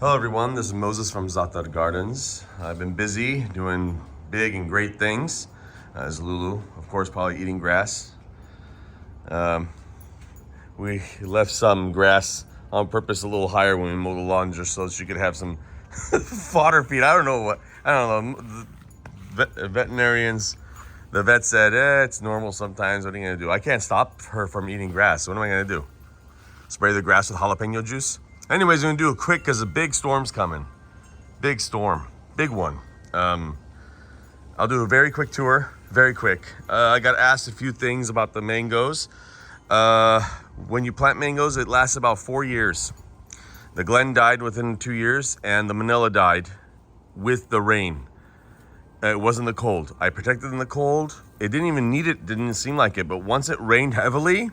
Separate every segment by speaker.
Speaker 1: Hello everyone, this is Moses from Zatar Gardens. I've been busy doing big and great things. As Lulu, of course, probably eating grass. We left some grass on purpose a little higher when we mowed the lawn just so she could have some fodder feed. I don't know. The veterinarians, the vet said, it's normal sometimes. What are you gonna do? I can't stop her from eating grass. What am I gonna do? Spray the grass with jalapeno juice? Anyways, I'm gonna do it quick because a big storm's coming. Big storm, big one. I'll do a very quick tour, very quick. I got asked a few things about the mangoes. When you plant mangoes, it lasts about 4 years. The Glen died within 2 years and the Manila died with the rain. It wasn't the cold. I protected in the cold. It didn't even need it, didn't seem like it, but once it rained heavily,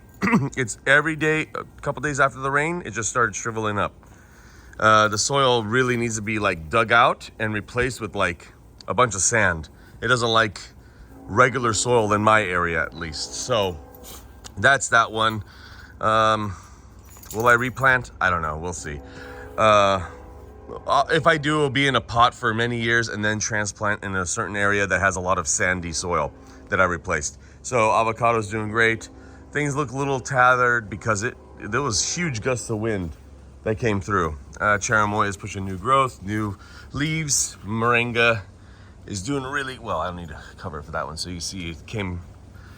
Speaker 1: it's every day, a couple days after the rain, it just started shriveling up. The soil really needs to be like dug out and replaced with like a bunch of sand. It doesn't like regular soil in my area at least. So that's that one. Will I replant? I don't know, we'll see. If I do, it'll be in a pot for many years and then transplant in a certain area that has a lot of sandy soil that I replaced. So avocado's doing great. Things look a little tattered because there was huge gusts of wind that came through. Cherimoya is pushing new growth, new leaves. Moringa is doing really well. I don't need to cover it for that one. So you see it came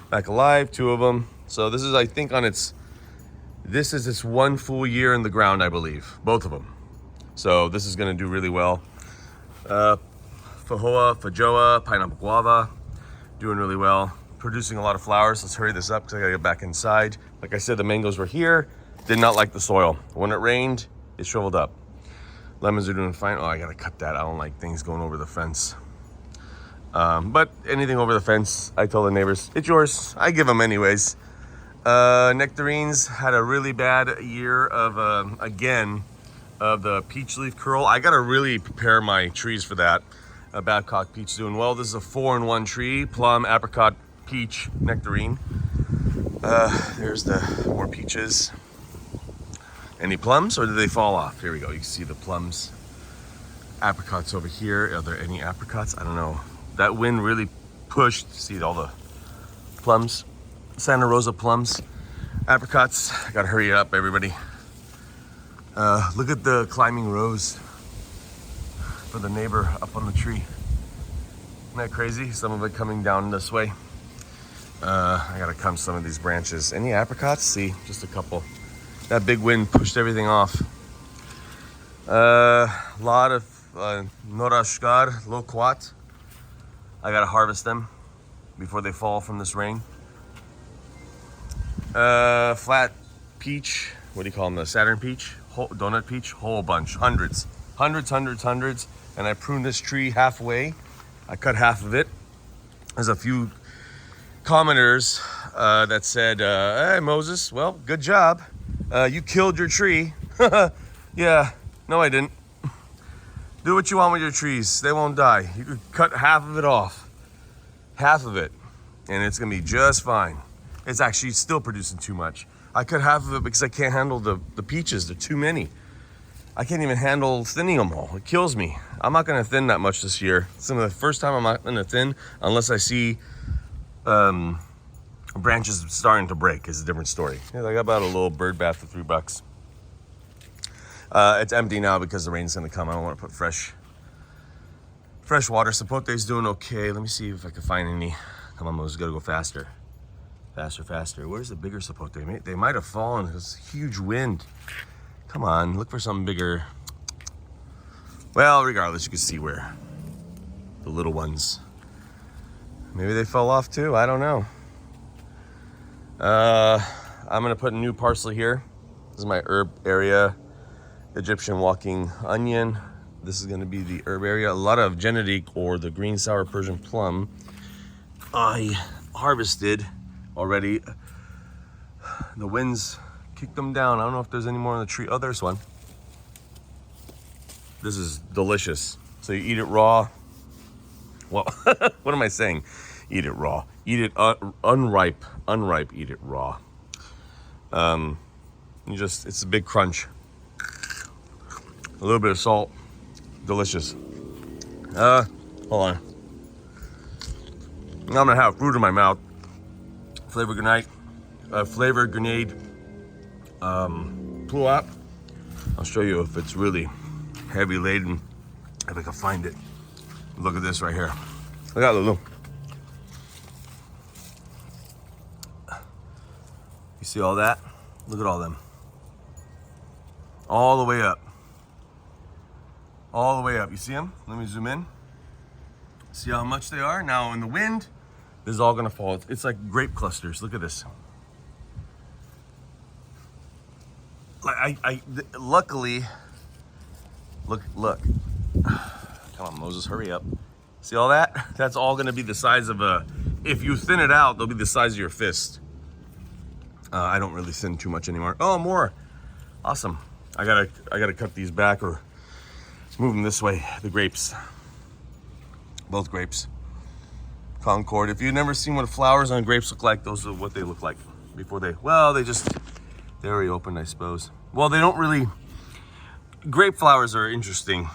Speaker 1: back alive, 2 of them. So this is, I think, this is its 1 full year in the ground, I believe, both of them. So this is gonna do really well. Feijoa, pineapple guava, doing really well. Producing a lot of flowers. Let's hurry this up because I gotta get back inside. Like I said, the mangoes were here. Did not like the soil. When it rained, it shriveled up. Lemons are doing fine. Oh, I gotta cut that. I don't like things going over the fence. But anything over the fence, I told the neighbors, it's yours. I give them anyways. Nectarines had a really bad year of, again, of the peach leaf curl. I gotta really prepare my trees for that. Babcock peach doing well. This is a 4-in-1 tree, plum, apricot, peach, nectarine. There's the more peaches. Any plums or did they fall off? Here we go, you can see the plums. Apricots over here. Are there any apricots? I don't know. That wind really pushed, see all the plums. Santa Rosa plums. Apricots, I gotta hurry up everybody. Look at the climbing rose for the neighbor up on the tree. Isn't that crazy? Some of it coming down this way. I gotta come some of these branches. Any apricots? See, just a couple. That big wind pushed everything off. Lot of norashkar, loquat. I gotta harvest them before they fall from this rain. Flat peach. What do you call them? The Saturn peach? Donut peach? Whole bunch. Hundreds. And I pruned this tree halfway. I cut half of it. There's a few commenters that said, hey Moses, well, good job. You killed your tree. Yeah, no I didn't. Do what you want with your trees. They won't die. You could cut half of it off. Half of it. And it's gonna be just fine. It's actually still producing too much. I cut half of it because I can't handle the peaches. They're too many. I can't even handle thinning them all. It kills me. I'm not gonna thin that much this year. It's the first time I'm not gonna thin unless I see branches starting to break. Is a different story. Yeah, I got about a little bird bath for $3. It's empty now because the rain's gonna come. I don't want to put fresh water. Sapote's doing okay. Let me see if I can find any. Come on, Moses, gotta go faster. Faster. Where's the bigger sapote? They might have fallen. There's huge wind. Come on, look for something bigger. Well, regardless, you can see where the little ones. Maybe they fell off too. I don't know. I'm gonna put a new parsley here. This is my herb area. Egyptian walking onion. This is gonna be the herb area. A lot of genetic or the green sour Persian plum. I harvested already. The winds kicked them down. I don't know if there's any more on the tree. Oh, there's one. This is delicious. So you eat it raw. Well, what am I saying? Eat it raw. Eat it unripe. Eat it raw. It's a big crunch. A little bit of salt. Delicious. Hold on. I'm gonna have fruit in my mouth. Flavor grenade. Flavor grenade. Pull-up. I'll show you if it's really heavy laden. If I can find it. Look at this right here. Look at Lulu. You see all that? Look at all them. All the way up. All the way up. You see them? Let me zoom in. See how much they are? Now in the wind, this is all gonna fall. It's like grape clusters. Look at this. Like luckily, look. Come on, Moses, hurry up. See all that? That's all gonna be the size of a, if you thin it out, they'll be the size of your fist. I don't really thin too much anymore. Oh, more. Awesome. I gotta cut these back or move them this way. The grapes. Both grapes. Concord. If you've never seen what flowers on grapes look like, those are what they look like before they they're already opened, I suppose. Well, they don't really, grape flowers are interesting.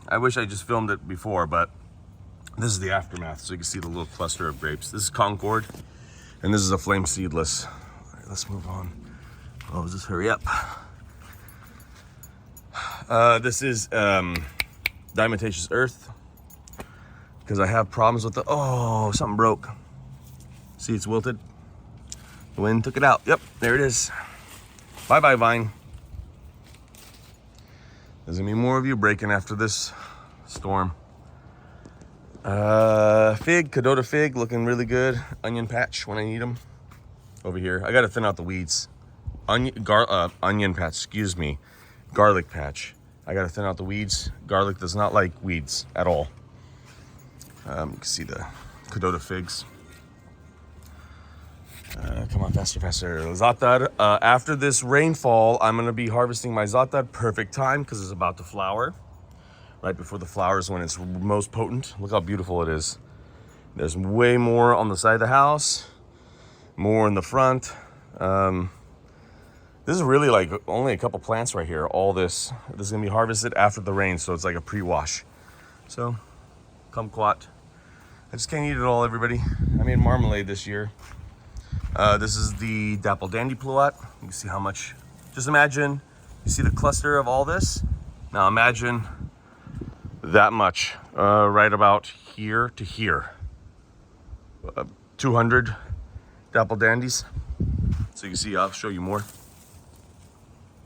Speaker 1: I wish I just filmed it before, but this is the aftermath, so you can see the little cluster of grapes. This is Concord, and this is a flame seedless. All right, let's move on. Oh, just hurry up. This is diatomaceous earth, because I have problems with something broke. See, it's wilted. The wind took it out. Yep, there it is. Bye-bye, vine. There's gonna be more of you breaking after this storm. Fig, Cadota fig, looking really good. Onion patch when I need them. Over here, I gotta thin out the weeds. Onion patch, excuse me. Garlic patch. I gotta thin out the weeds. Garlic does not like weeds at all. You can see the Cadota figs. Come on, faster. Zatar. After this rainfall, I'm gonna be harvesting my Zatar. Perfect time because it's about to flower. Right before the flowers when it's most potent. Look how beautiful it is. There's way more on the side of the house, more in the front. This is really like only a couple plants right here. All this is gonna be harvested after the rain, so it's like a pre-wash. So, kumquat. I just can't eat it all, everybody. I made marmalade this year. This is the dapple dandy pluot. You can see how much. Just imagine, you see the cluster of all this? Now imagine that much, right about here to here. 200 dapple dandies. So you can see, I'll show you more.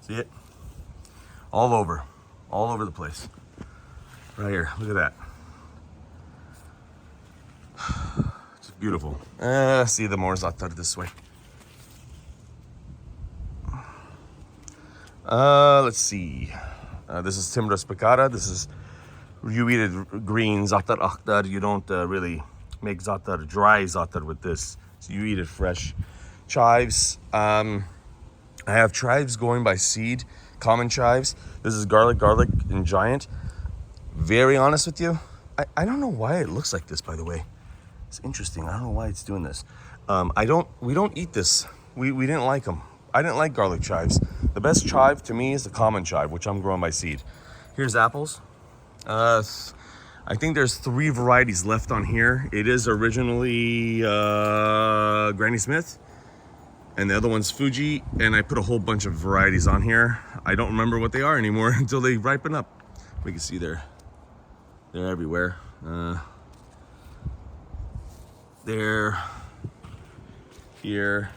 Speaker 1: See it? All over the place. Right here, look at that. It's beautiful. See the more Zatar this way. Let's see. This is Timra spicata. This is, you eat it green, Zatar akhdar. You don't really make Zatar, dry Zatar with this. So you eat it fresh. Chives. I have chives going by seed, common chives. This is garlic and giant. Very honest with you, I don't know why it looks like this, by the way. It's interesting. I don't know why it's doing this. We don't eat this. We didn't like them. I didn't like garlic chives. The best chive to me is the common chive, which I'm growing by seed. Here's apples. I think there's 3 varieties left on here. It is originally Granny Smith, and the other one's Fuji, and I put a whole bunch of varieties on here. I don't remember what they are anymore until they ripen up. We can see they're everywhere. There, here.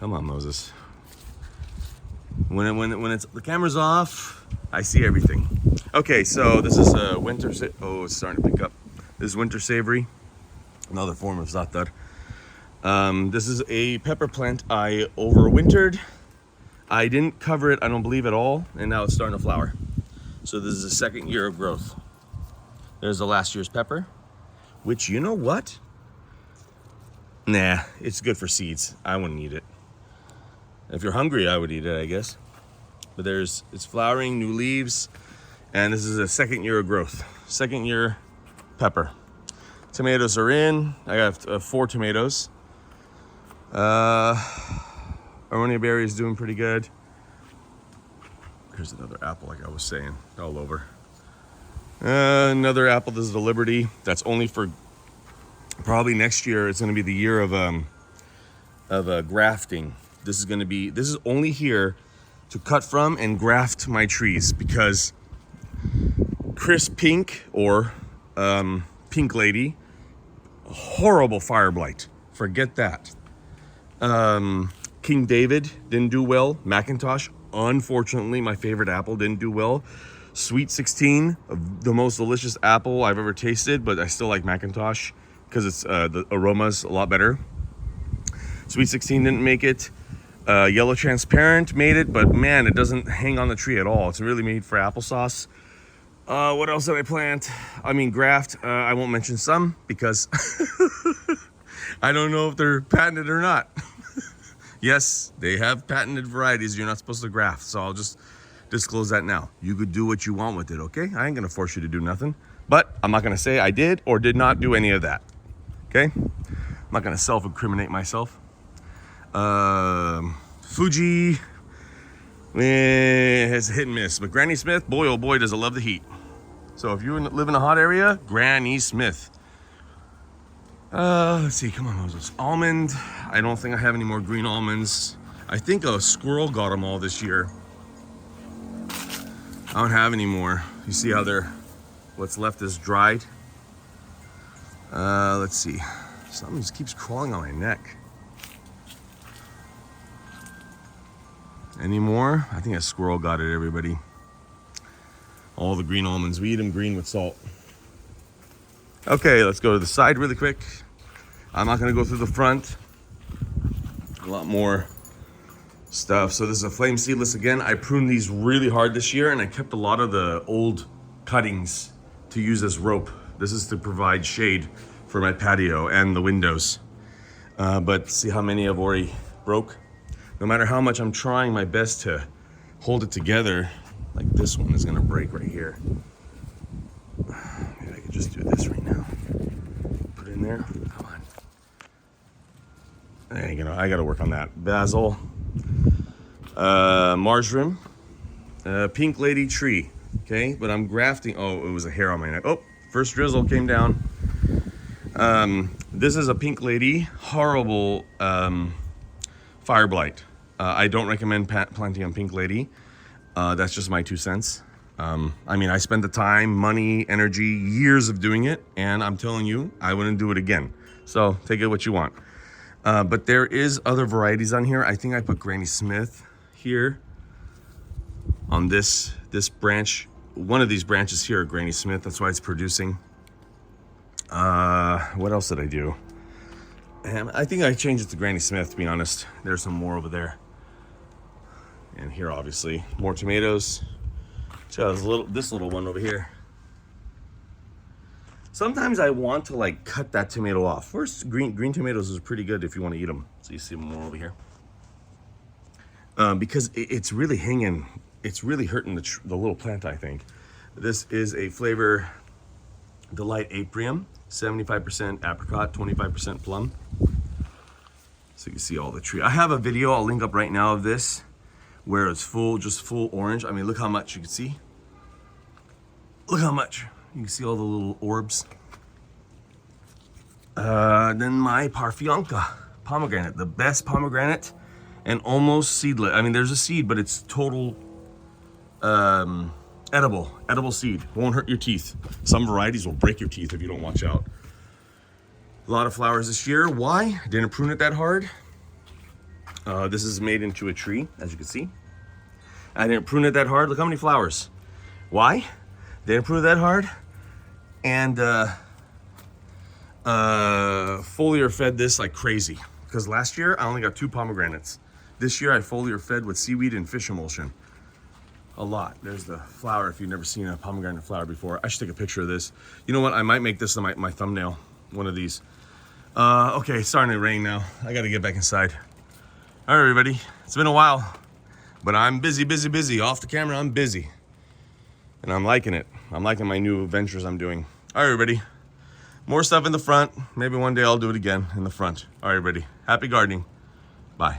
Speaker 1: Come on, Moses. When it's the camera's off, I see everything. Okay, so this is a winter. It's starting to pick up. This is winter savory, another form of Zatar. This is a pepper plant I overwintered. I didn't cover it, I don't believe, at all, and now it's starting to flower. So this is the 2nd year of growth. There's the last year's pepper, which, you know what? Nah, it's good for seeds. I wouldn't eat it. If you're hungry, I would eat it, I guess. But it's flowering, new leaves, and this is a 2nd year of growth. 2nd year pepper. Tomatoes are in. I got 4 tomatoes. Aronia berry is doing pretty good. Here's another apple, like I was saying, all over. Another apple. This is the Liberty. That's only for probably next year. It's going to be the year of grafting. This is only here to cut from and graft my trees, because Chris Pink, or Pink Lady, horrible fire blight. Forget that. King David didn't do well. Macintosh, unfortunately, my favorite apple, didn't do well. Sweet 16, the most delicious apple I've ever tasted, but I still like Macintosh because it's the aroma's a lot better. Sweet 16 didn't make it. Yellow Transparent made it, but man, it doesn't hang on the tree at all. It's really made for applesauce. What else did I plant? I mean, graft. I won't mention some because I don't know if they're patented or not. Yes, they have patented varieties you're not supposed to graft, so I'll just disclose that now. You could do what you want with it, okay? I ain't gonna force you to do nothing, but I'm not gonna say I did or did not do any of that, okay? I'm not gonna self-incriminate myself. Fuji, it's hit and miss, but Granny Smith, boy oh boy, does it love the heat. So if you live in a hot area, Granny Smith. Let's see, come on, Moses. Almond, I don't think I have any more green almonds. I think a squirrel got them all this year. I don't have any more. You see how what's left is dried. Let's see. Something just keeps crawling on my neck. Any more? I think a squirrel got it, everybody. All the green almonds. We eat them green with salt. Okay, let's go to the side really quick. I'm not gonna go through the front. A lot more stuff. So this is a flame seedless again. I pruned these really hard this year, and I kept a lot of the old cuttings to use as rope. This is to provide shade for my patio and the windows. But see how many I've already broke? No matter how much I'm trying my best to hold it together, like this one is gonna break right here. Maybe I could just do this right now. Put it in there, come on. I gotta work on that. Basil, marjoram, Pink Lady tree, okay? But I'm grafting, oh, it was a hair on my neck. Oh, first drizzle came down. This is a Pink Lady, horrible fire blight. I don't recommend planting on Pink Lady. That's just my 2 cents. I mean, I spent the time, money, energy, years of doing it, and I'm telling you, I wouldn't do it again. So take it what you want. But there is other varieties on here. I think I put Granny Smith here on this branch. One of these branches here are Granny Smith. That's why it's producing. What else did I do? And I think I changed it to Granny Smith, to be honest. There's some more over there. And here, obviously, more tomatoes. So this little one over here. Sometimes I want to like cut that tomato off. First, green tomatoes is pretty good if you want to eat them. So you see more over here. Because it's really hanging. It's really hurting the little plant, I think. This is a Flavor Delight Aprium. 75% apricot, 25% plum. So you can see all the tree. I have a video I'll link up right now of this, where it's just full orange. I mean, look how much you can see. Look how much. You can see all the little orbs. Then my Parfionka pomegranate, the best pomegranate, and almost seedless. I mean, there's a seed, but it's total edible seed. Won't hurt your teeth. Some varieties will break your teeth if you don't watch out. A lot of flowers this year. Why? Didn't prune it that hard. This is made into a tree, as you can see. I didn't prune it that hard. Look how many flowers. Why? Didn't prune it that hard. And foliar fed this like crazy. Because last year, I only got 2 pomegranates. This year, I foliar fed with seaweed and fish emulsion. A lot. There's the flower if you've never seen a pomegranate flower before. I should take a picture of this. You know what? I might make this my thumbnail. One of these. Okay, it's starting to rain now. I got to get back inside. All right, everybody. It's been a while. But I'm busy. Off the camera, I'm busy. And I'm liking it. I'm liking my new ventures I'm doing. All right, everybody. More stuff in the front. Maybe one day I'll do it again in the front. All right, everybody. Happy gardening. Bye.